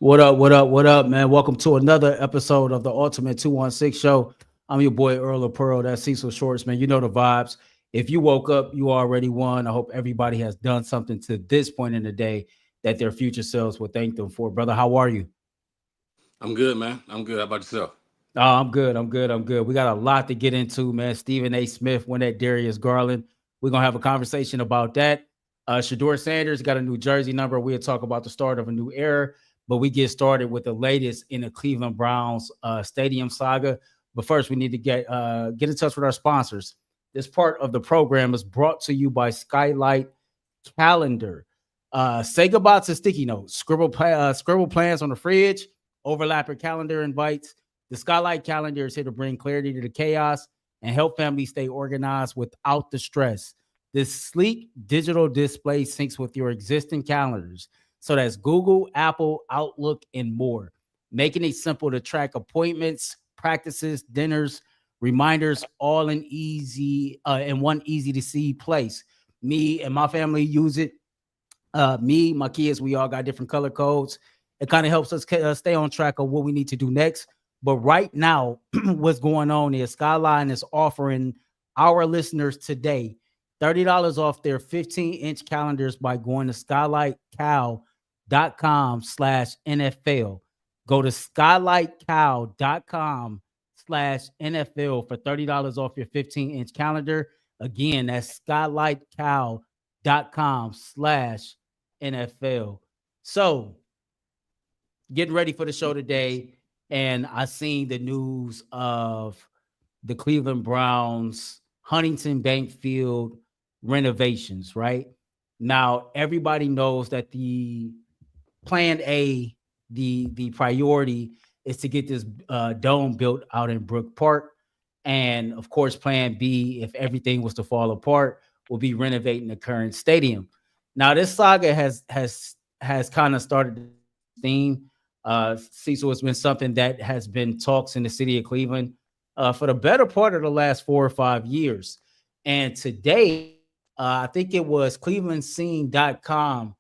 What up? What up? What up, man? Welcome to another episode of the Ultimate 216 Show. I'm your boy Earl of Pearl. That's Cecil Shorts, man. You know the vibes. If you woke up, you already won. I hope everybody has done something to this point in the day that their future selves will thank them for. Brother, how are you? I'm good, man. I'm good. How about yourself? Oh, I'm good. I'm good. I'm good. We got a lot to get into, man. Stephen A. Smith went at Darius Garland. We're gonna have a conversation about that. Shedeur Sanders got a new jersey number. We'll talk about the start of a new era, but we get started with the latest in the Cleveland Browns stadium saga. But first, we need to get in touch with our sponsors. This part of the program is brought to you by Skylight Calendar. Say goodbye to sticky notes. Scribble plans on the fridge. Overlapping calendar invites. The Skylight Calendar is here to bring clarity to the chaos and help families stay organized without the stress. This sleek digital display syncs with your existing calendars. So that's Google, Apple, Outlook, and more, making it simple to track appointments, practices, dinners, reminders, all in one easy to see place. Me and my family use it. Me, my kids, we all got different color codes. It kind of helps us stay on track of what we need to do next. But right now, what's going on is Skyline is offering our listeners today $30 off their 15-inch calendars by going to skylightcal.com/NFL. Go to skylightcal.com/NFL for $30 off your 15-inch calendar. Again, that's skylightcal.com/NFL. So, getting ready for the show today, and I seen the news of the Cleveland Browns Huntington Bank Field renovations, right? Now, everybody knows that the plan A, the priority is to get this dome built out in Brook Park. And of course, plan B, if everything was to fall apart, will be renovating the current stadium. Now, this saga has kind of started the theme. Cecil, has been something that has been talks in the city of Cleveland for the better part of the last 4 or 5 years. And today, I think it was clevelandscene.com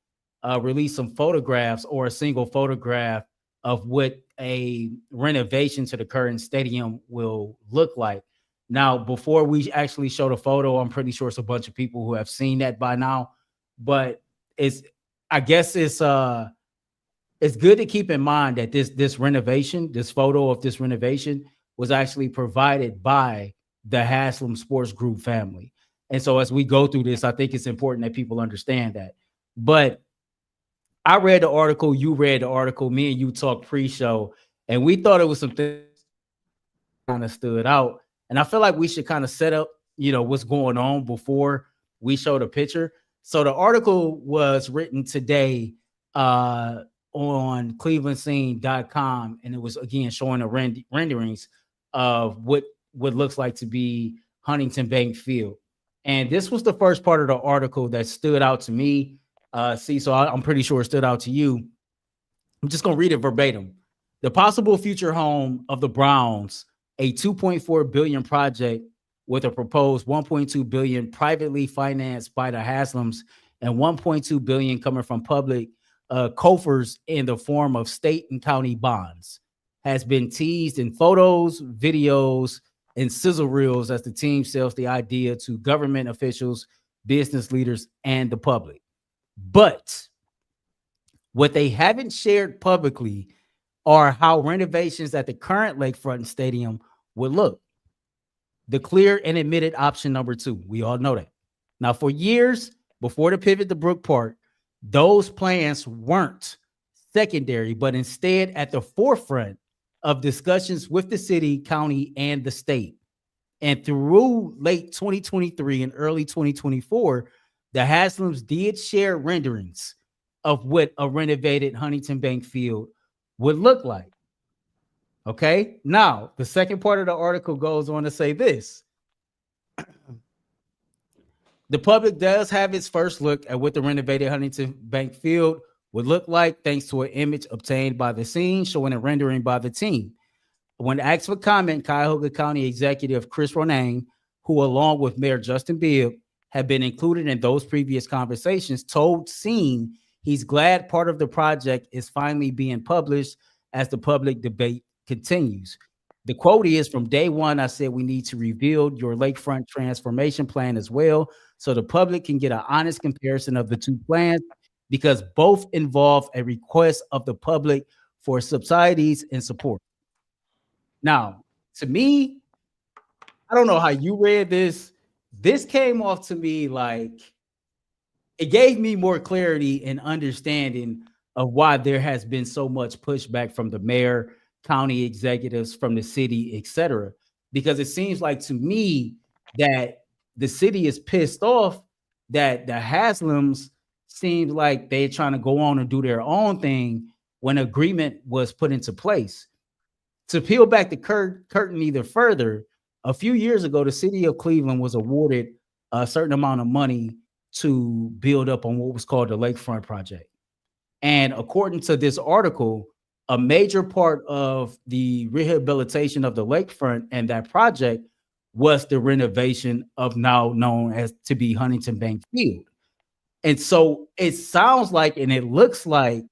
released some photographs, or a single photograph of what a renovation to the current stadium will look like. Now, before we actually show the photo, I'm pretty sure it's a bunch of people who have seen that by now, but I guess it's good to keep in mind that this renovation, this photo of this renovation, was actually provided by the Haslams Sports Group family. And so as we go through this, I think it's important that people understand that. But I read the article, you read the article, me and you talked pre-show, and we thought it was something kind of stood out. And I feel like we should kind of set up, what's going on before we show the picture. So the article was written today on clevelandscene.com, and it was, again, showing the renderings of what looks like to be Huntington Bank Field. And this was the first part of the article that stood out to me. So I'm pretty sure it stood out to you. I'm just going to read it verbatim. The possible future home of the Browns, a $2.4 billion project with a proposed $1.2 billion privately financed by the Haslams and $1.2 billion coming from public coffers in the form of state and county bonds, has been teased in photos, videos, and sizzle reels as the team sells the idea to government officials, business leaders, and the public. But what they haven't shared publicly are how renovations at the current lakefront stadium would look. The clear and admitted option number 2. We all know that. Now, for years before the pivot to Brook Park, those plans weren't secondary, but instead at the forefront of discussions with the city, county, and the state. And through late 2023 and early 2024, the Haslams did share renderings of what a renovated Huntington Bank Field would look like. Okay, now the second part of the article goes on to say this. The public does have its first look at what the renovated Huntington Bank Field would look like, thanks to an image obtained by the scene showing a rendering by the team. When asked for comment, Cuyahoga County Executive Chris Ronayne, who along with Mayor Justin Bibb had been included in those previous conversations, told Scene He's glad part of the project is finally being published as the public debate continues. The quote is, from day one, I said we need to reveal your lakefront transformation plan as well so the public can get an honest comparison of the two plans because both involve a request of the public for subsidies and support. Now, to me, I don't know how you read this. This came off to me like it gave me more clarity and understanding of why there has been so much pushback from the mayor, county executives, from the city, etc. Because it seems like to me that the city is pissed off that the Haslams seems like they're trying to go on and do their own thing when agreement was put into place. To peel back the curtain either further, a few years ago, the city of Cleveland was awarded a certain amount of money to build up on what was called the Lakefront Project. And according to this article, a major part of the rehabilitation of the lakefront and that project was the renovation of now known as to be Huntington Bank Field. And so it sounds like, and it looks like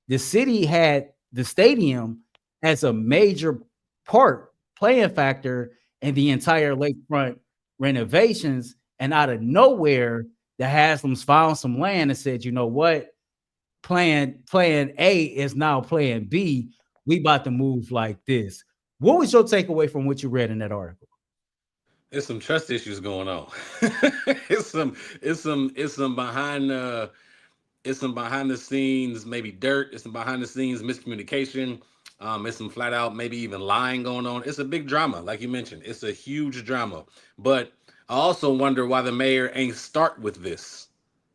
the city had the stadium as a major part, playing factor in the entire lakefront renovations. And out of nowhere, the Haslams found some land and said, you know what? Plan A is now plan B. We about to move like this. What was your takeaway from what you read in that article? There's some trust issues going on. it's some behind the scenes, maybe dirt. It's some behind the scenes miscommunication. It's some flat out maybe even lying going on. It's a big drama, like you mentioned. It's a huge drama. But I also wonder why the mayor ain't start with this,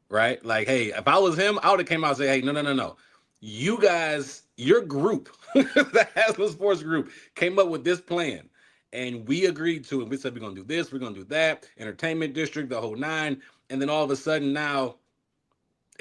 right? Like, hey, if I was him, I would have came out and say, hey, no. You guys, your group, the Haslam Sports Group, came up with this plan. And we agreed to it. We said we're gonna do this, we're gonna do that, entertainment district, the whole nine. And then all of a sudden now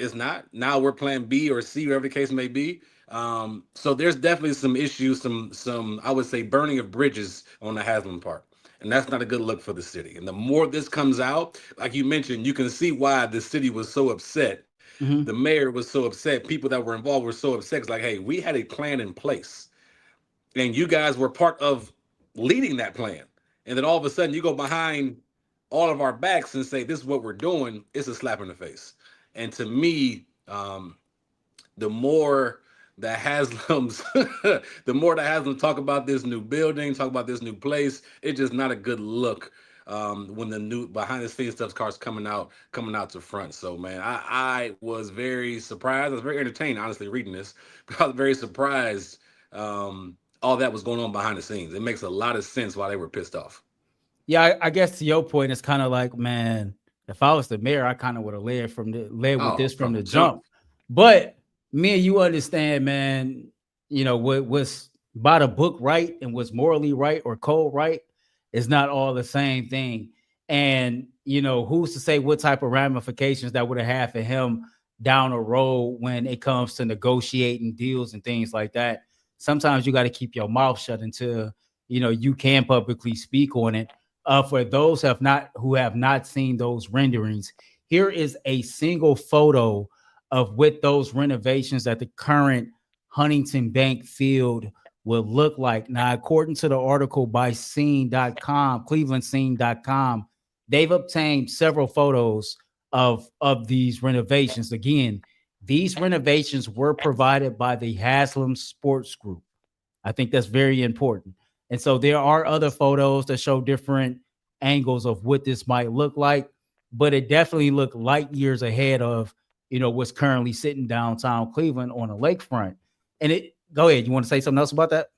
it's not. Now we're plan B or C, whatever the case may be. So there's definitely some issues, some I would say burning of bridges on the Haslam part. And that's not a good look for the city. And the more this comes out, like you mentioned, you can see why the city was so upset. Mm-hmm. The mayor was so upset. People that were involved were so upset. It's like, hey, we had a plan in place. And you guys were part of leading that plan. And then all of a sudden you go behind all of our backs and say, this is what we're doing. It's a slap in the face. And to me, the more the Haslams, talk about this new building, talk about this new place, it's just not a good look when the new behind the scenes stuff starts coming out to front. So man, I was very surprised. I was very entertained, honestly, reading this. But I was very surprised all that was going on behind the scenes. It makes a lot of sense why they were pissed off. Yeah, I guess to your point, it's kind of like, man, if I was the mayor, I kind of would have led with this from the jump. But me and you understand, man, you know, what's by the book right and what's morally right or code right is not all the same thing. And, you know, who's to say what type of ramifications that would have had for him down the road when it comes to negotiating deals and things like that. Sometimes you got to keep your mouth shut until, you know, you can publicly speak on it. For those who have not seen those renderings, here is a single photo of what those renovations at the current Huntington Bank Field will look like. Now, according to the article by scene.com, clevelandscene.com, they've obtained several photos of these renovations. Again, these renovations were provided by the Haslams Sports Group. I think that's very important. And so there are other photos that show different angles of what this might look like, but it definitely looked light years ahead of, you know, what's currently sitting downtown Cleveland on the lakefront. And go ahead. You want to say something else about that?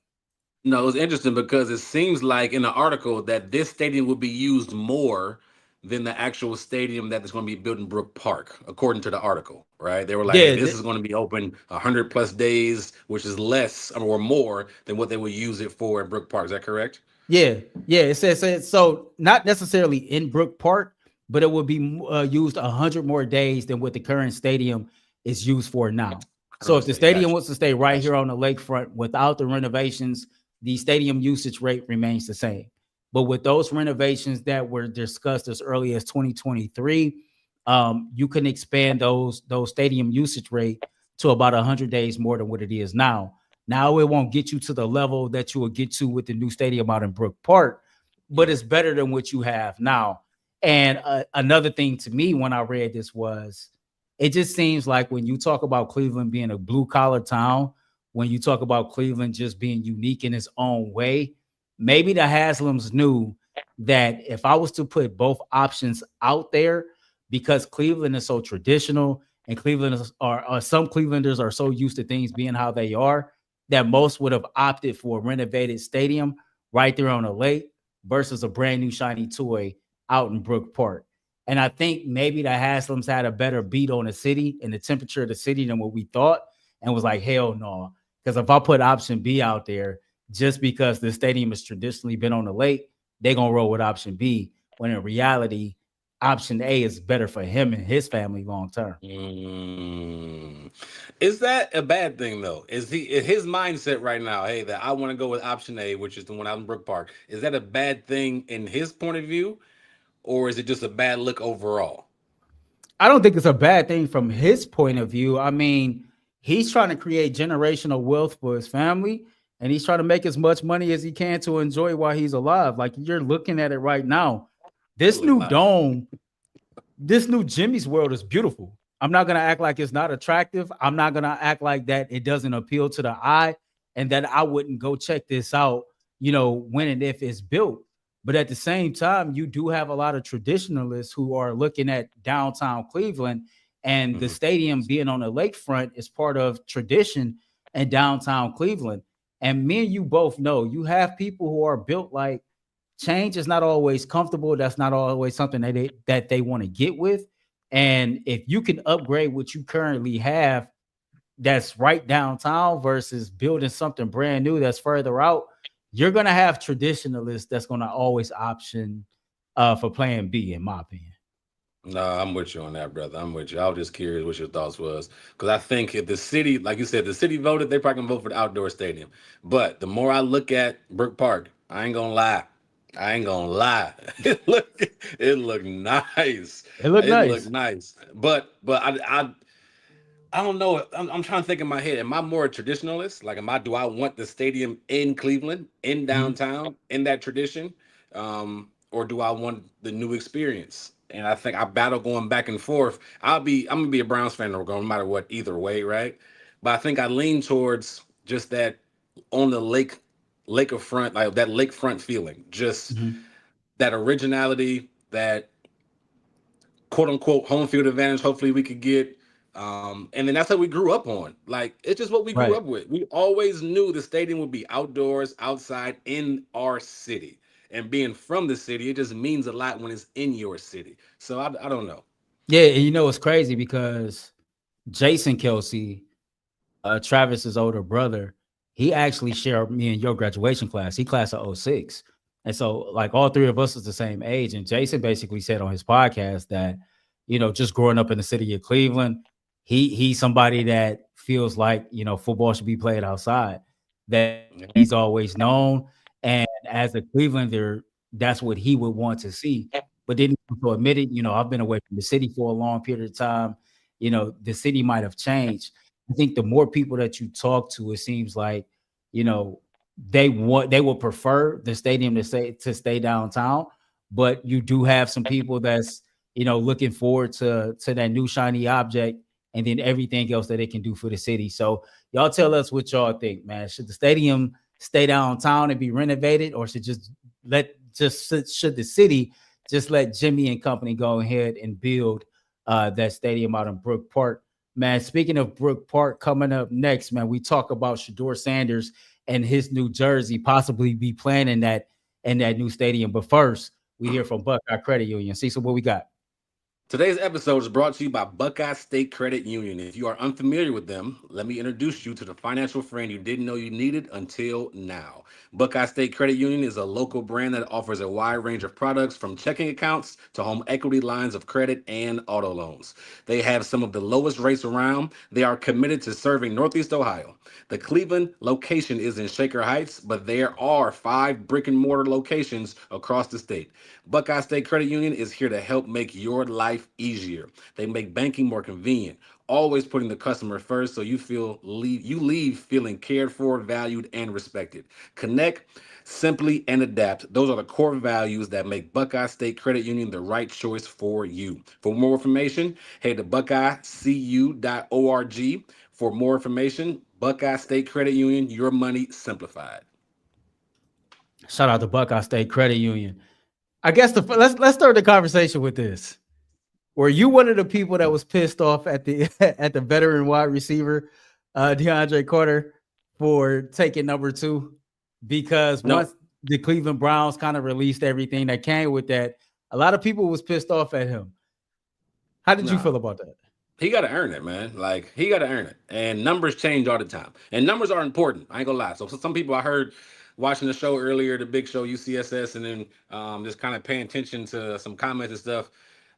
No, it was interesting because it seems like in the article that this stadium will be used more than the actual stadium that is going to be built in Brook Park, according to the article, right? They were like, hey, this is going to be open 100 plus days, which is less or more than what they would use it for in Brook Park. Is that correct? Yeah. It says so, not necessarily in Brook Park, but it will be used 100 more days than what the current stadium is used for now. So if the stadium wants to stay right here on the lakefront without the renovations, the stadium usage rate remains the same. But with those renovations that were discussed as early as 2023, you can expand those stadium usage rate to about 100 days more than what it is now. Now it won't get you to the level that you will get to with the new stadium out in Brook Park, but it's better than what you have now. And another thing to me when I read this was it just seems like when you talk about Cleveland being a blue collar town, when you talk about Cleveland just being unique in its own way, maybe the Haslams knew that if I was to put both options out there, because Cleveland is so traditional and Cleveland are some Clevelanders are so used to things being how they are, that most would have opted for a renovated stadium right there on the lake versus a brand new shiny toy out in Brook Park. And I think maybe the Haslams had a better beat on the city and the temperature of the city than what we thought, and was like, hell no. Because if I put option B out there, just because the stadium has traditionally been on the lake, they're going to roll with option B. When in reality, option A is better for him and his family long term. Mm. Is that a bad thing though? Is his mindset right now? Hey, that I want to go with option A, which is the one out in Brook Park. Is that a bad thing in his point of view, or is it just a bad look overall? I don't think it's a bad thing from his point of view. I mean, he's trying to create generational wealth for his family, and he's trying to make as much money as he can to enjoy while he's alive. Like you're looking at it right now. It This look new nice. dome, this new Jimmy's World is beautiful. I'm not gonna act like it's not attractive. I'm not gonna act like that it doesn't appeal to the eye and that I wouldn't go check this out, when and if it's built. But at the same time, you do have a lot of traditionalists who are looking at downtown Cleveland, and the Mhm. stadium being on the lakefront is part of tradition in downtown Cleveland. And me and you both know you have people who are built like change is not always comfortable. That's not always something that they want to get with. And if you can upgrade what you currently have that's right downtown versus building something brand new that's further out, you're gonna have traditionalists that's gonna always option for plan B, in my opinion. No, I'm with you on that, brother. I'm with you. I was just curious what your thoughts was, because I think if the city, like you said, the city voted, they probably gonna vote for the outdoor stadium. But the more I look at Brook Park, I ain't gonna lie. I ain't gonna lie. It looked nice. It looked It looked nice. nice. But I don't know. I'm trying to think in my head. Am I more a traditionalist? Like, do I want the stadium in Cleveland, in Mhm. downtown, in that tradition, or do I want the new experience? And I think I battle going back and forth. I'm gonna be a Browns fan no matter what, either way, right? But I think I lean towards just that on the lakefront, like that lakefront feeling, just Mhm. that originality, that quote unquote home field advantage. Hopefully we could get. And then that's what we grew up on. Like it's just what we grew Right. up with. We always knew the stadium would be outdoors, outside, in our city. And being from the city, it just means a lot when it's in your city. So I don't know. Yeah, and it's crazy because Jason Kelsey, Travis's older brother, he actually shared me and your graduation class. He class of '06. And so like all three of us is the same age. And Jason basically said on his podcast that, just growing up in the city of Cleveland, he's somebody that feels like, football should be played outside, that Yeah. he's always known. And as a Clevelander, that's what he would want to see. But then he also admitted, I've been away from the city for a long period of time. The city might have changed. I think the more people that you talk to, it seems like, you know, they will prefer the stadium to stay downtown, but you do have some people that's looking forward to that new shiny object and then everything else that it can do for the city. So y'all tell us what y'all think, man. Should the stadium stay downtown and be renovated, or should the city just let Jimmy and company go ahead and build that stadium out in Brook Park? Man, speaking of Brook Park, coming up next, man, we talk about Shedeur Sanders and his New Jersey possibly be playing in that new stadium. But first, we hear from Buckeye Credit Union. Cecil, what we got? Today's episode is brought to you by Buckeye State Credit Union. If you are unfamiliar with them, let me introduce you to the financial friend you didn't know you needed until now. Buckeye State Credit Union is a local brand that offers a wide range of products from checking accounts to home equity lines of credit and auto loans. They have some of the lowest rates around. They are committed to serving Northeast Ohio. The Cleveland location is in Shaker Heights, but there are 5 brick and mortar locations across the state. Buckeye State Credit Union is here to help make your life life easier. They make banking more convenient, always putting the customer first so you leave feeling cared for, valued, and respected. Connect, simply, and adapt. Those are the core values that make Buckeye State Credit Union the right choice for you. For more information, head to buckeyecu.org. For more information, Buckeye State Credit Union, your money simplified. Shout out to Buckeye State Credit Union. I guess let's start the conversation with this. Were you one of the people that was pissed off at the at the veteran wide receiver, DeAndre Carter, for taking number 2? Because No, once the Cleveland Browns kind of released everything that came with that, a lot of people was pissed off at him. How did you nah. feel about that? He got to earn it, man. Like, he got to earn it. And numbers change all the time. And numbers are important. I ain't gonna lie. So some people I heard watching the show earlier, the big show UCSS, and then just kind of paying attention to some comments and stuff.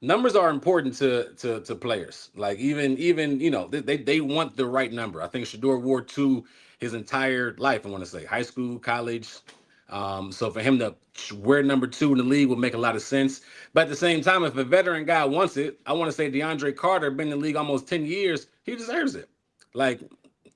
Numbers are important to players. Like, even they want the right number. I think Shedeur wore 2 his entire life. I want to say high school, college. So for him to wear number 2 in the league would make a lot of sense. But at the same time, if a veteran guy wants it, I want to say DeAndre Carter, been in the league almost 10 years, he deserves it. Like,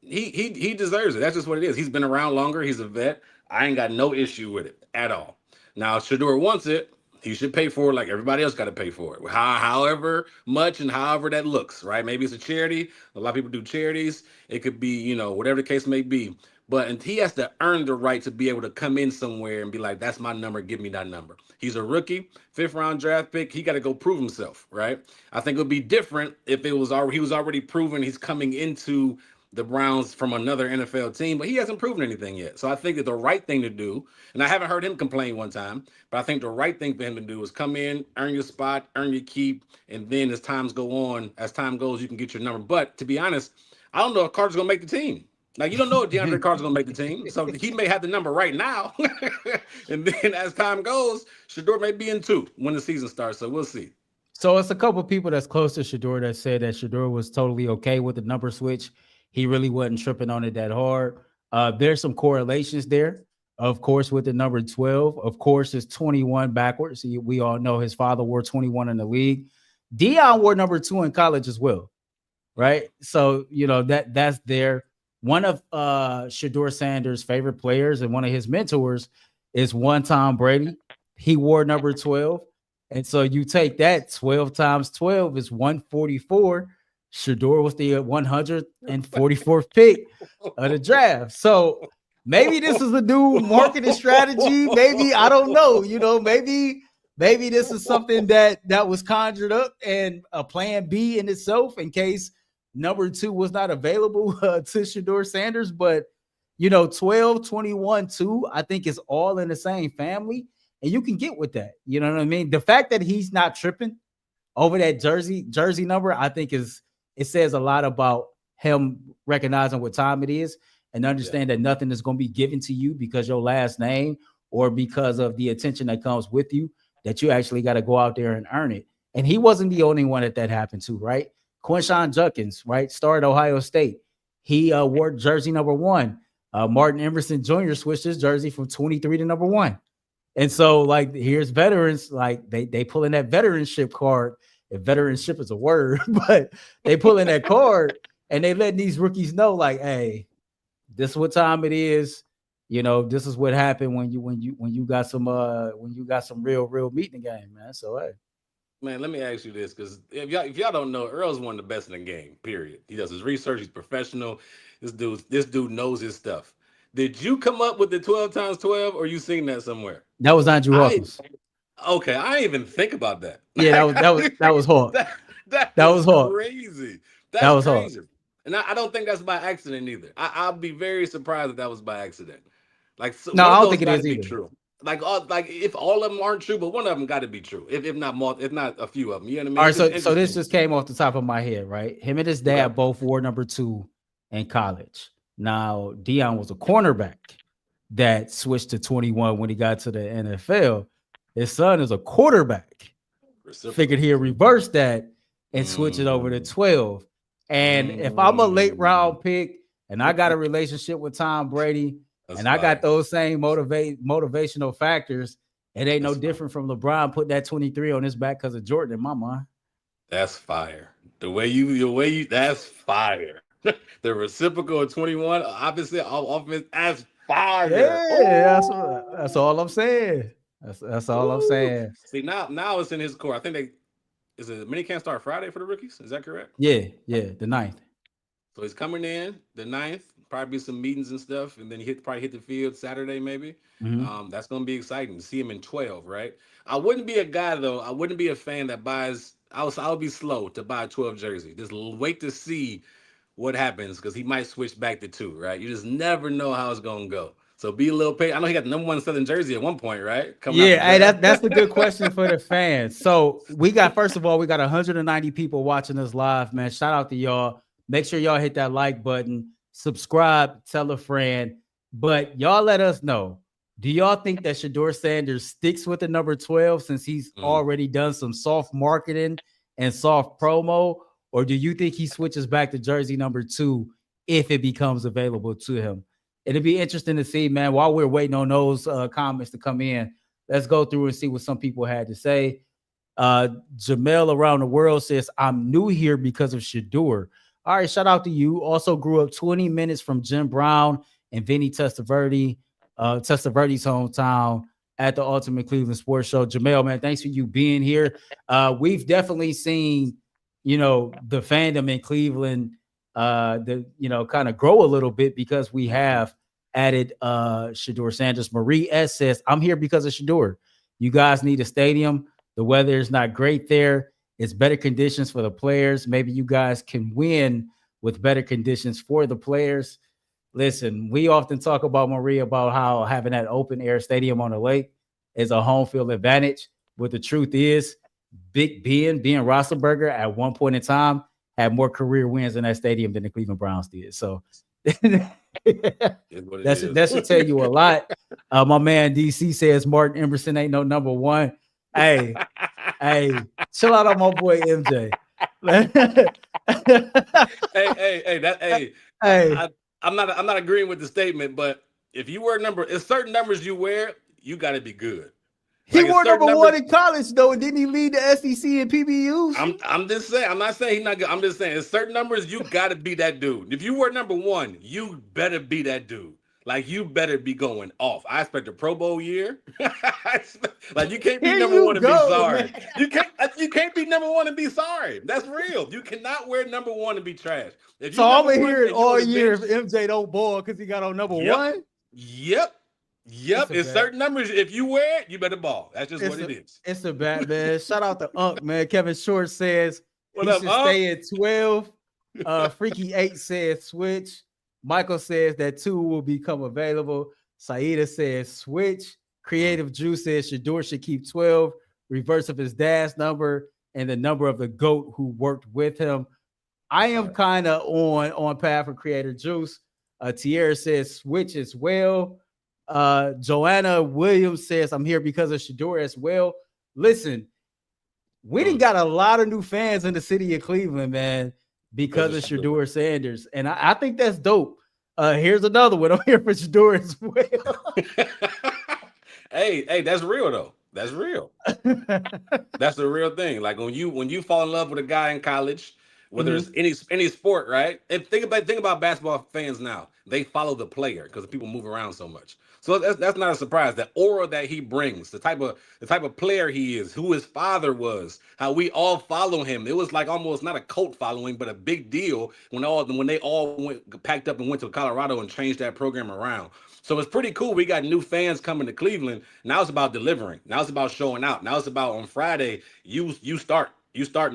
he deserves it. That's just what it is. He's been around longer. He's a vet. I ain't got no issue with it at all. Now, if Shedeur wants it, he should pay for it like everybody else got to pay for it. However much and however that looks, right? Maybe it's a charity. A lot of people do charities. It could be, whatever the case may be. But he has to earn the right to be able to come in somewhere and be like, that's my number, give me that number. He's a rookie, 5th-round draft pick. He got to go prove himself, right? I think it would be different if he was already proven he's coming into the Browns from another NFL team, but he hasn't proven anything yet. So I think that the right thing to do, and I haven't heard him complain one time, but I think the right thing for him to do is come in, earn your spot, earn your keep, and then as time goes, you can get your number. But to be honest, I don't know if Carter's going to make the team. Like, you don't know if DeAndre Carter's going to make the team. So he may have the number right now. And then as time goes, Shedeur may be in 2 when the season starts. So we'll see. So it's a couple of people that's close to Shedeur that said that Shedeur was totally okay with the number switch. He really wasn't tripping on it that hard. There's some correlations there, of course, with the number 12. Of course, it's 21 backwards. We all know his father wore 21 in the league. Deion wore number 2 in college as well, right? So, that's there. One of Shedeur Sanders' favorite players and one of his mentors is Tom Brady. He wore number 12. And so you take that, 12 times 12 is 144. Shedeur was the 144th pick of the draft. So maybe this is a new marketing strategy. Maybe, I don't know. Maybe this is something that was conjured up and a plan B in itself in case number 2 was not available to Shedeur Sanders. But 12, 21, 2, I think is all in the same family. And you can get with that. You know what I mean? The fact that he's not tripping over that jersey number, I think it says a lot about him recognizing what time it is and understand that nothing is going to be given to you because your last name or because of the attention that comes with you, that you actually got to go out there and earn it. And he wasn't the only one that happened to, right? Quinshon Judkins, right? Started Ohio State. He wore jersey number 1. Martin Emerson Jr. switched his jersey from 23 to number 1. And so, like, here's veterans, like they pull in that veteranship card. If veteranship is a word, but they pull in that card and they letting these rookies know, like, hey, this is what time it is. This is what happened when you got some real meat in the game, man. So hey. Man, let me ask you this, because if y'all don't know, Earl's one of the best in the game, period. He does his research, he's professional. This dude knows his stuff. Did you come up with the 12 times 12 or you seen that somewhere? That was Andrew Hawkins. Okay, I didn't even think about that. Yeah, that was hard. That was hard. Crazy. That was crazy. Hard. And I don't think that's by accident either. I'll be very surprised if that was by accident. Like, no, I don't think it is either. True. Like if all of them aren't true, but one of them got to be true. If not a few of them. You know what I mean? All right, so this just came off the top of my head, right? Him and his dad both wore number 2 in college. Now, Deion was a cornerback that switched to 21 when he got to the NFL. His son is a quarterback. Figured he'd reverse that and switch it over to 12. And if I'm a late round pick and I got a relationship with Tom Brady I got those same motivational factors, it ain't no different from LeBron putting that 23 on his back because of Jordan in my mind. That's fire. The way you that's fire. The reciprocal of 21, obviously all offense, that's fire. Yeah, that's Oh, all I'm saying. That's all I'm woo. saying. See, now it's in his core. I think they is it mini can't start Friday for the rookies. Is that correct? Yeah, the ninth. So he's coming in the ninth, probably some meetings and stuff, and then probably hit the field Saturday maybe. Mm-hmm. That's gonna be exciting to see him in 12, right? I wouldn't be a guy though. I wouldn't be a fan that buys. I would be slow to buy a 12 jersey. Just wait to see what happens because he might switch back to two, right? You just never know how it's gonna go. So be a little patient. I know he got the number one Southern jersey at one point, right? Coming out the Yeah, hey, draft. that's a good question for the fans. So first of all, we got 190 people watching us live, man. Shout out to y'all. Make sure y'all hit that like button, subscribe, tell a friend. But y'all let us know. Do y'all think that Shedeur Sanders sticks with the number 12 since he's Mm. already done some soft marketing and soft promo? Or do you think he switches back to jersey number 2 if it becomes available to him? It'll be interesting to see, man. While we're waiting on those comments to come in, let's go through and see what some people had to say. Jamel around the world says, I'm new here because of Shedeur. All right, shout out to you. Also grew up 20 minutes from Jim Brown and Vinny Testaverde, Testaverde's hometown at the Ultimate Cleveland Sports Show. Jamel, man, thanks for you being here. We've definitely seen, the fandom in Cleveland, kind of grow a little bit because we have added Shedeur Sanders. Marie S says, I'm here because of Shedeur. You guys need a stadium. The weather is not great there. It's better conditions for the players. Maybe you guys can win with better conditions for the players. Listen, we often talk about Marie about how having that open air stadium on the lake is a home field advantage. But the truth is, Big Ben, Roethlisberger, at one point in time, had more career wins in that stadium than the Cleveland Browns did. So that should tell you a lot. My man DC says Martin Emerson ain't no number one. Hey, chill out on my boy MJ. I'm not agreeing with the statement, but if you wear it's certain numbers you wear, you got to be good. He wore number one in college, though, and didn't he lead the SEC in PBUs? I'm just saying. I'm not saying he's not good. I'm just saying, it's certain numbers you got to be that dude. If you were number one, you better be that dude. Like, you better be going off. I expect a Pro Bowl year. Like, you can't be number one and be sorry. Man. You can't be number one and be sorry. That's real. You cannot wear number one and be trash. So I'm hearing all year if MJ don't ball because he got on number one. Yep. It's certain numbers. If you wear it, you better ball. That's just what it is. It's a bad, man. Shout out to Unk, man. Kevin Short says he should Unk? stay at 12. Freaky 8 says switch. Michael says that 2 will become available. Saida says switch. Creative Juice says Shedeur should keep 12. Reverse of his dad's number and the number of the GOAT who worked with him. I am kind of on path for Creative Juice. Tierra says switch as well. Joanna Williams says, I'm here because of Shedeur as well. Listen, we done got a lot of new fans in the city of Cleveland, man, because of Shedeur Sanders. And I think that's dope. Here's another one. I'm here for Shedeur as well. Hey, that's real though. That's real. That's the real thing. Like when you fall in love with a guy in college, whether it's any sport, right? And think about basketball fans now. They follow the player because people move around so much. So that's not a surprise. That aura that he brings, the type of player he is, who his father was, how we all follow him. It was like almost not a cult following, but a big deal when they all packed up and went to Colorado and changed that program around. So it's pretty cool. We got new fans coming to Cleveland. Now it's about delivering. Now it's about showing out. Now it's about on Friday, you start. You start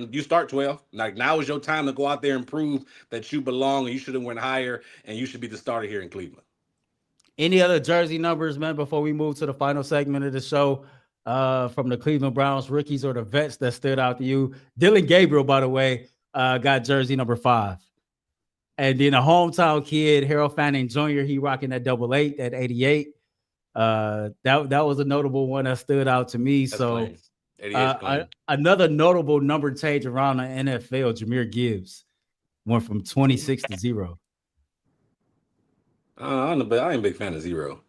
12. Like, now is your time to go out there and prove that you belong and you should have went higher and you should be the starter here in Cleveland. Any other jersey numbers, man, before we move to the final segment of the show, from the Cleveland Browns rookies or the vets that stood out to you? Dylan Gabriel, by the way, got jersey number 5. And then a hometown kid, Harold Fanning Jr., he rocking that 88, that 88. That was a notable one that stood out to me. That's so another notable number change around the NFL, Jahmyr Gibbs went from 26 to 0. I don't know, but I ain't a big fan of 0.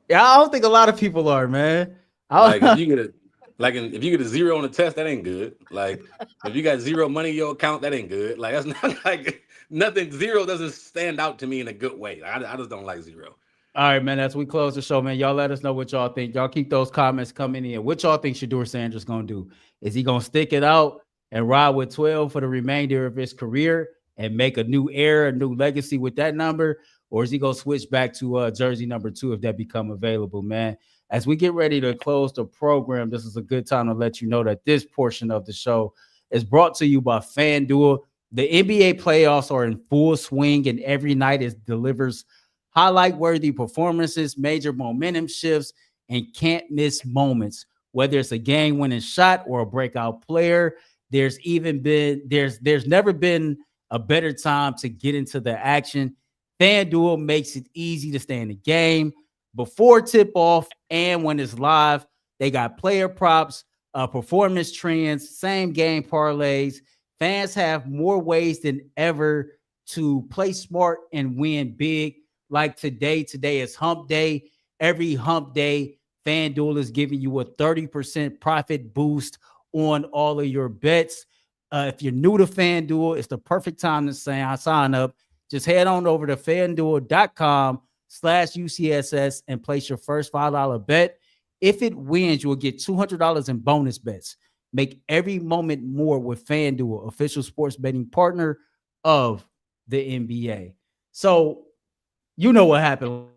Yeah, I don't think a lot of people are, man. Like, if you get Like, if you get a 0 on the test, that ain't good. Like, if you got 0 money in your account, that ain't good. Like, that's not like nothing. 0 doesn't stand out to me in a good way. I just don't like 0. All right, man. As we close the show, man, y'all let us know what y'all think. Y'all keep those comments coming in. What y'all think Shedeur Sanders gonna do? Is he gonna stick it out and ride with 12 for the remainder of his career and make a new era, a new legacy with that number, or is he gonna switch back to jersey number 2 if that become available, man? As we get ready to close the program, this is a good time to let you know that this portion of the show is brought to you by FanDuel. The NBA playoffs are in full swing, and every night it delivers highlight-worthy performances, major momentum shifts, and can't-miss moments. Whether it's a game-winning shot or a breakout player, there's never been a better time to get into the action. FanDuel makes it easy to stay in the game before tip-off and when it's live. They got player props, performance trends, same-game parlays. Fans have more ways than ever to play smart and win big. Like today is hump day. Every hump day, FanDuel is giving you a 30% profit boost on all of your bets. If you're new to FanDuel, it's the perfect time to sign up. Just head on over to FanDuel.com/UCSS and place your first $5 bet. If it wins, you will get $200 in bonus bets. Make every moment more with FanDuel, official sports betting partner of the NBA. So, you know what happened.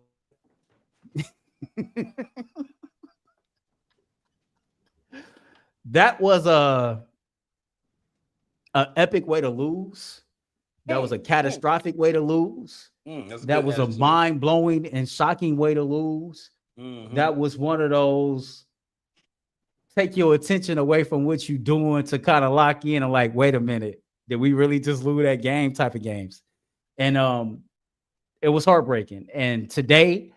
That was a epic way to lose. That was a catastrophic way to lose. That was a mind-blowing and shocking way to lose. That was one of those take your attention away from what you're doing to kind of lock in and like, wait a minute, did we really just lose that game type of games? And it was heartbreaking. And today,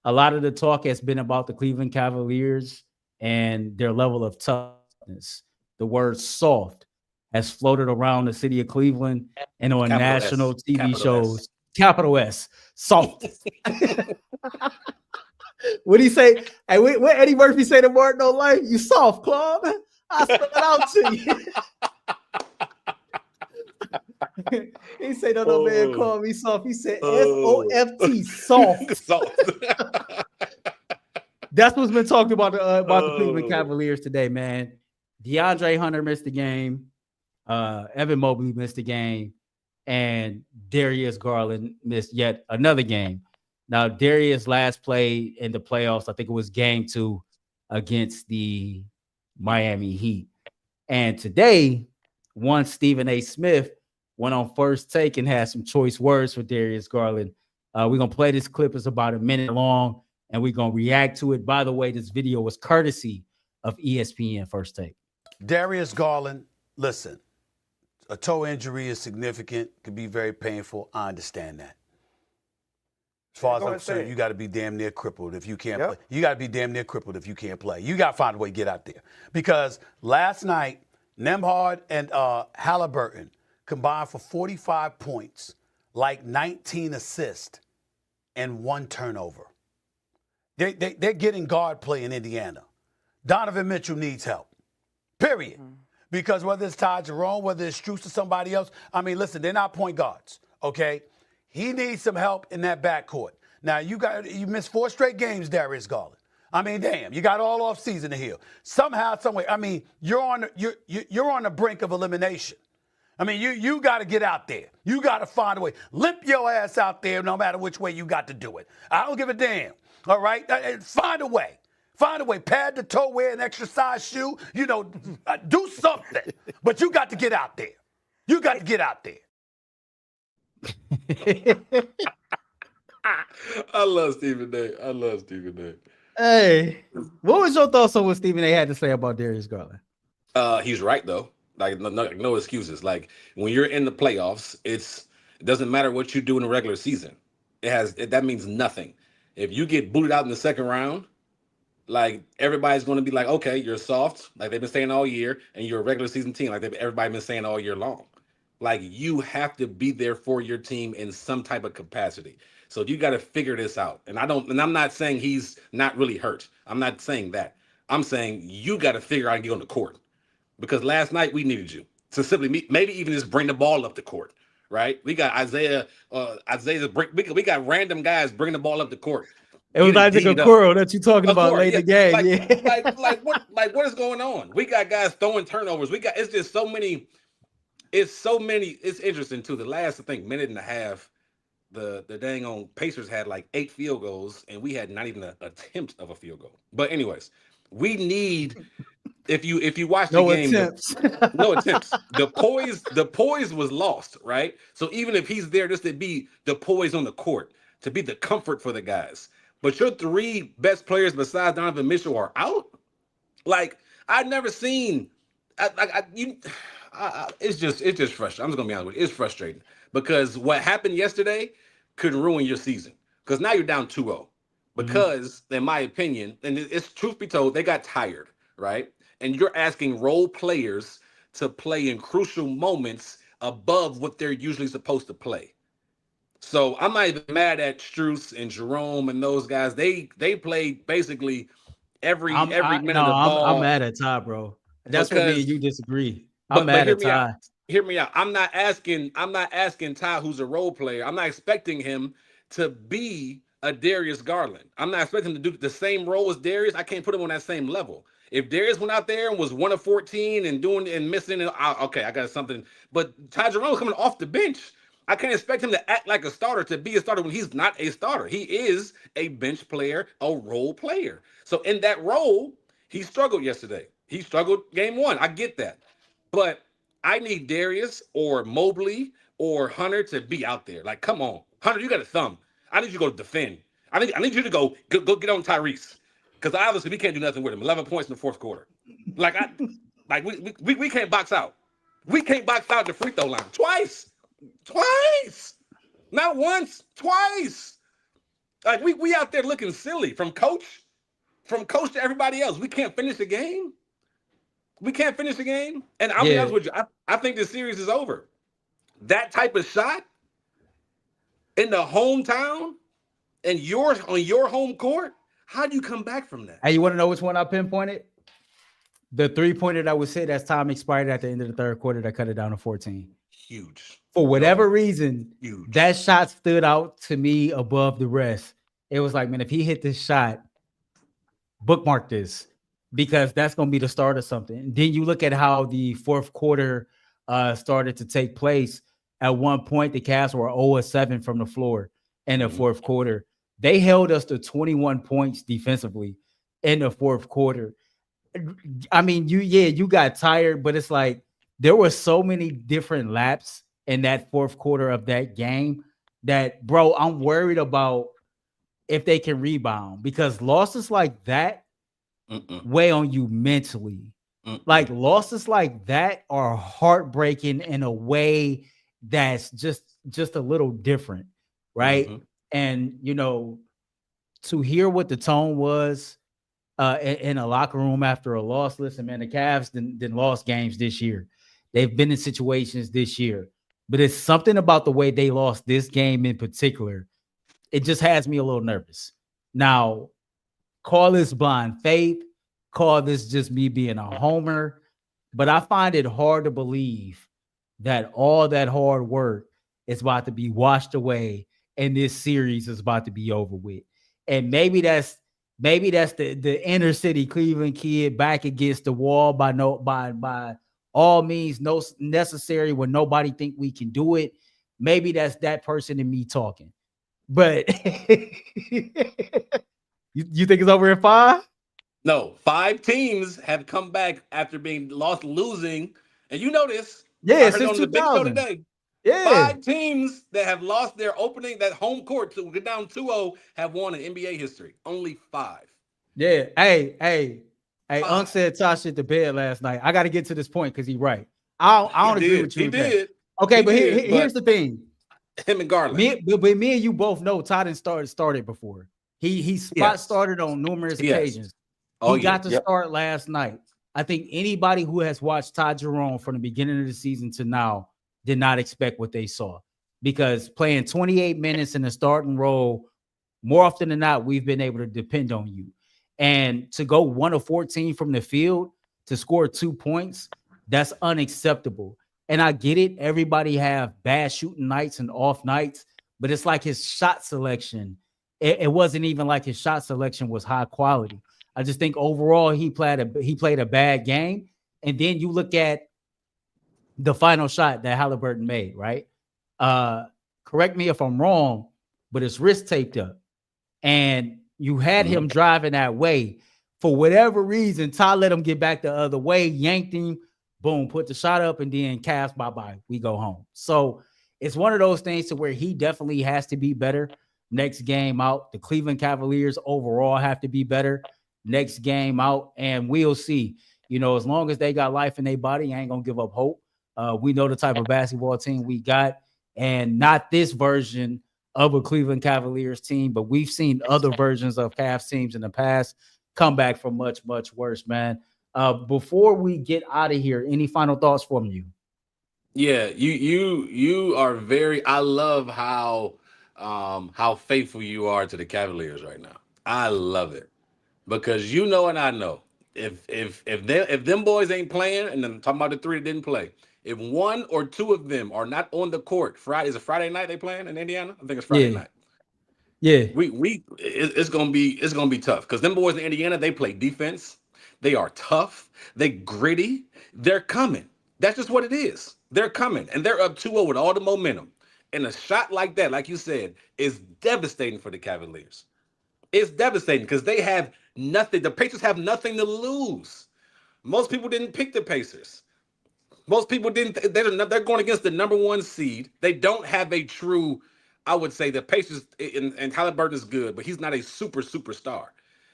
a lot of the talk has been about the Cleveland Cavaliers and their level of toughness. The word soft has floated around the city of Cleveland and on national TV shows. Capital S, soft. What do you say? Hey, what Eddie Murphy say to Martin on life? You soft, Claude. I spell it out to you. He said, no, man, call me soft. He said, SOFT, soft. That's what's been talked about the Cleveland Cavaliers today, man. DeAndre Hunter missed the game. Evan Mobley missed the game. And Darius Garland missed yet another game. Now, Darius last played in the playoffs, I think it was game 2 against the Miami Heat. And today, one Stephen A. Smith went on First Take and had some choice words for Darius Garland. We're going to play this clip. It's about a minute long, and we're going to react to it. By the way, this video was courtesy of ESPN First Take. Darius Garland, listen, a toe injury is significant, could be very painful. I understand that. As far as I'm concerned, you got to be damn near crippled if you can't play. You got to be damn near crippled if you can't play. You got to find a way to get out there. Because last night, Nembhard and Halliburton combined for 45 points, like 19 assists, and 1 turnover. They're getting guard play in Indiana. Donovan Mitchell needs help, period. Because whether it's Ty Jerome, whether it's Strus or somebody else, I mean, listen, they're not point guards, okay? He needs some help in that backcourt. Now, you missed 4 straight games, Darius Garland. I mean, damn, you got all off season to heal. Somehow, some way, I mean, you're on the brink of elimination. I mean, you got to get out there. You got to find a way. Limp your ass out there no matter which way you got to do it. I don't give a damn, all right? Find a way. Find a way. Pad the toe, wear an exercise shoe. You know, do something. But you got to get out there. You got to get out there. I love Stephen A. Hey, what was your thoughts on what Stephen A. had to say about Darius Garland? He's right though. Like no excuses. Like when you're in the playoffs, it doesn't matter what you do in the regular season. That means nothing. If you get booted out in the second round, like everybody's going to be like, okay, you're soft, like they've been saying all year, and you're a regular season team, like everybody's been saying all year long. Like you have to be there for your team in some type of capacity. So you got to figure this out. And I'm not saying he's not really hurt. I'm not saying that. I'm saying you got to figure out and get on the court, because last night we needed you to simply maybe even just bring the ball up the court, right? We got Isaiah, we got random guys bringing the ball up the court. It was Isaac Okoro that you talking about late in the game. What is going on? We got guys throwing turnovers. It's just so many. It's so many. It's interesting too. The last, I think, minute and a half, the dang on Pacers had like 8 field goals, and we had not even an attempt of a field goal. But anyways, we need. If you watch the game, no attempts. The poise was lost, right? So even if he's there, just to be the poise on the court, to be the comfort for the guys. But your 3 best players besides Donovan Mitchell are out. Like, I've never seen. It's just frustrating. I'm just gonna be honest with you. It's frustrating because what happened yesterday could ruin your season. Because now you're down 2-0. Because, in my opinion, and it's truth be told, they got tired, right? And you're asking role players to play in crucial moments above what they're usually supposed to play. So I'm not even mad at Strus and Jerome and those guys. They played basically every minute of the ball. I'm mad at Ty, bro. That's what me and you disagree. I'm mad at Ty. Hear me out. I'm not asking Ty, who's a role player. I'm not expecting him to be a Darius Garland. I'm not expecting him to do the same role as Darius. I can't put him on that same level. If Darius went out there and was 1 of 14 and missing, okay, I got something. But Ty Jerome coming off the bench. I can't expect him to act like a starter, to be a starter when he's not a starter. He is a bench player, a role player. So in that role, he struggled yesterday. He struggled game 1. I get that. But I need Darius or Mobley or Hunter to be out there. Like, come on. Hunter, you got a thumb. I need you to go defend. I need you to go get on Tyrese. Because obviously we can't do nothing with him. 11 points in the fourth quarter. We can't box out. We can't box out the free throw line. Twice. Not once. Twice. Like we out there looking silly from coach to everybody else. We can't finish the game. And I'll be honest with you. I think this series is over. That type of shot in the hometown and on your home court. How do you come back from that? Hey, you want to know which one I pinpointed? The 3-pointer that was hit as time expired at the end of the third quarter that cut it down to 14. Huge. For whatever reason, huge. That shot stood out to me above the rest. It was like, man, if he hit this shot, bookmark this, because that's going to be the start of something. And then you look at how the fourth quarter started to take place. At one point, the Cavs were 0-7 from the floor in the fourth quarter. They held us to 21 points defensively in the fourth quarter. I mean, you got tired, but it's like there were so many different laps in that fourth quarter of that game that, bro, I'm worried about if they can rebound, because losses like that weigh on you mentally. Like losses like that are heartbreaking in a way that's just a little different, right? And, you know, to hear what the tone was in a locker room after a loss, listen, man, the Cavs didn't lost games this year. They've been in situations this year. But it's something about the way they lost this game in particular. It just has me a little nervous. Now, call this blind faith. Call this just me being a homer. But I find it hard to believe that all that hard work is about to be washed away and this series is about to be over with. And maybe that's the inner city Cleveland kid back against the wall by all means necessary when nobody think we can do it. Maybe that's that person in me talking. But you think it's over in 5? No, 5 teams have come back after being losing. And you know this. Yeah, I heard since on the big show today. Yeah. 5 teams that have lost their opening, that home court to get down 2-0 have won in NBA history. Only 5. Yeah. Hey, Unc said Tosh hit the bed last night. I got to get to this point because he's right. I don't agree with you. He did. Okay, but here's the thing. Him and Garland. Me and you both know Todd didn't started before. He started on numerous occasions. He got to start last night. I think anybody who has watched Ty Jerome from the beginning of the season to now did not expect what they saw, because playing 28 minutes in the starting role, more often than not, we've been able to depend on you. And to go 1 of 14 from the field to score 2 points, that's unacceptable. And I get it. Everybody have bad shooting nights and off nights, but it's like his shot selection. It wasn't even like his shot selection was high quality. I just think overall he played a bad game. And then you look at the final shot that Halliburton made, right? Correct me if I'm wrong, but his wrist taped up. And you had him driving that way. For whatever reason, Ty let him get back the other way, yanked him, boom, put the shot up, and then Cavs, bye-bye, we go home. So it's one of those things to where he definitely has to be better next game out. The Cleveland Cavaliers overall have to be better next game out, and we'll see. You know, as long as they got life in their body, I ain't going to give up hope. We know the type of basketball team we got, and not this version of a Cleveland Cavaliers team, but we've seen other versions of Cavs teams in the past come back from much, much worse, man. Before we get out of here, any final thoughts from you? Yeah, you are very. I love how faithful you are to the Cavaliers right now. I love it because you know and I know if them boys ain't playing, and I'm talking about the three that didn't play. If one or two of them are not on the court, is it Friday night they playing in Indiana? I think it's Friday night. Yeah, it's gonna be tough because them boys in Indiana, they play defense. They are tough. They gritty. They're coming. That's just what it is. They're coming, and they're up 2-0 with all the momentum. And a shot like that, like you said, is devastating for the Cavaliers. It's devastating because they have nothing. The Pacers have nothing to lose. Most people didn't pick the Pacers. Most people didn't. They're going against the number 1 seed. They don't have a true. I would say the Pacers and Halliburton is good, but he's not a superstar.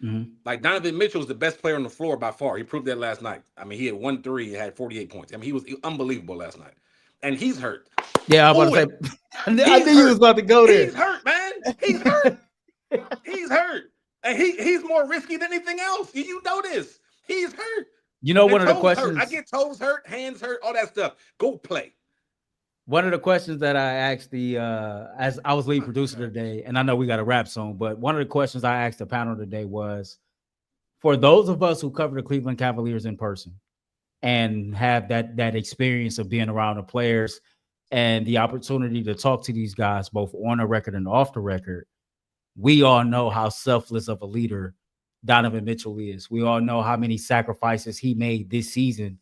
Mm-hmm. Like Donovan Mitchell is the best player on the floor by far. He proved that last night. I mean, he had 1 3 and had 48 points. I mean, he was unbelievable last night. And he's hurt. Yeah, I was about to say. I knew you was about to go there. He's hurt, man. He's hurt. He's hurt. And he's more risky than anything else. You know this. He's hurt. You know, one of the questions hurt. I get toes hurt, hands hurt, all that stuff. Go play. One of the questions that I asked as I was lead producer today, and I know we got a wrap soon, but one of the questions I asked the panel today was, for those of us who cover the Cleveland Cavaliers in person and have that experience of being around the players and the opportunity to talk to these guys both on the record and off the record, we all know how selfless of a leader Donovan Mitchell is. We all know how many sacrifices he made this season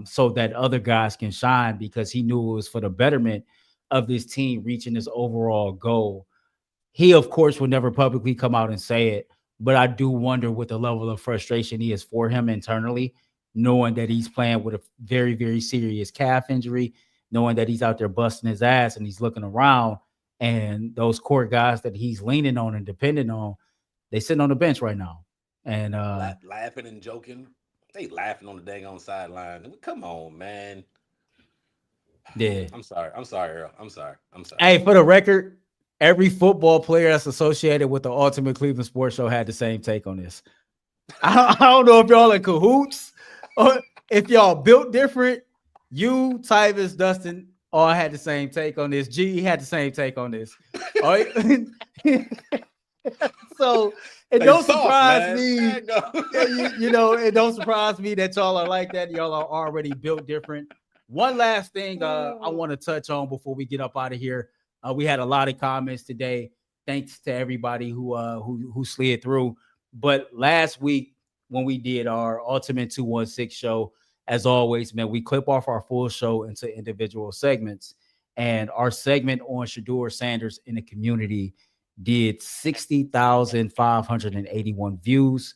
so that other guys can shine, because he knew it was for the betterment of this team reaching this overall goal. He, of course, would never publicly come out and say it, but I do wonder what the level of frustration is for him internally, knowing that he's playing with a very, very serious calf injury, knowing that he's out there busting his ass and he's looking around, and those court guys that he's leaning on and depending on, they sitting on the bench right now. And laughing and joking. They laughing on the dang on sideline. Come on, man. Yeah. I'm sorry, Earl. I'm sorry. Hey, for the record, every football player that's associated with the Ultimate Cleveland Sports Show had the same take on this. I don't know if y'all in cahoots or if y'all built different. You, Tyvis, Dustin, all had the same take on this. G had the same take on this. All right? So it don't surprise me. It don't surprise me that y'all are like that. Y'all are already built different. One last thing I want to touch on before we get up out of here. We had a lot of comments today. Thanks to everybody who slid through. But last week when we did our Ultimate 216 show, as always, man, we clip off our full show into individual segments. And our segment on Shedeur Sanders in the community did 60,581 views.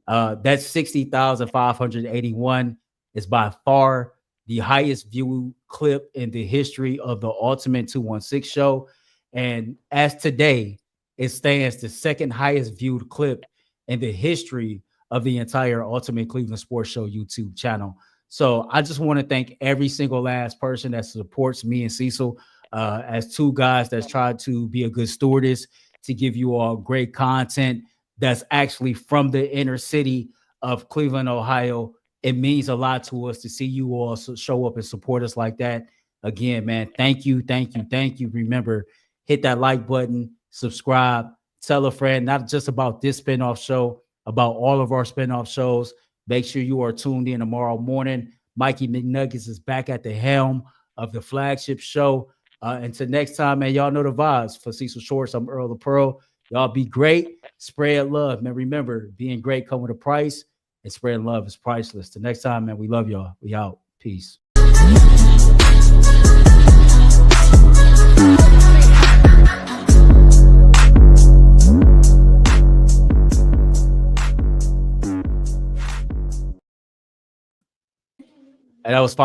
That 60,581 is by far the highest view clip in the history of the Ultimate 216 show. And as today, it stands the second highest viewed clip in the history of the entire Ultimate Cleveland Sports Show YouTube channel. So I just want to thank every single last person that supports me and Cecil as two guys that's tried to be a good stewardess to give you all great content that's actually from the inner city of Cleveland, Ohio. It means a lot to us to see you all show up and support us like that. Again, man, thank you. Remember, hit that like button, subscribe, tell a friend, not just about this spinoff show, about all of our spinoff shows. Make sure you are tuned in tomorrow morning. Mikey McNuggets is back at the helm of the flagship show. Until next time, man, y'all know the vibes. For Cecil Shorts, I'm Earl the Pearl. Y'all be great. Spread love, man. Remember, being great come with a price, and spreading love is priceless. Till next time, man, we love y'all. We out. Peace. And that was fine.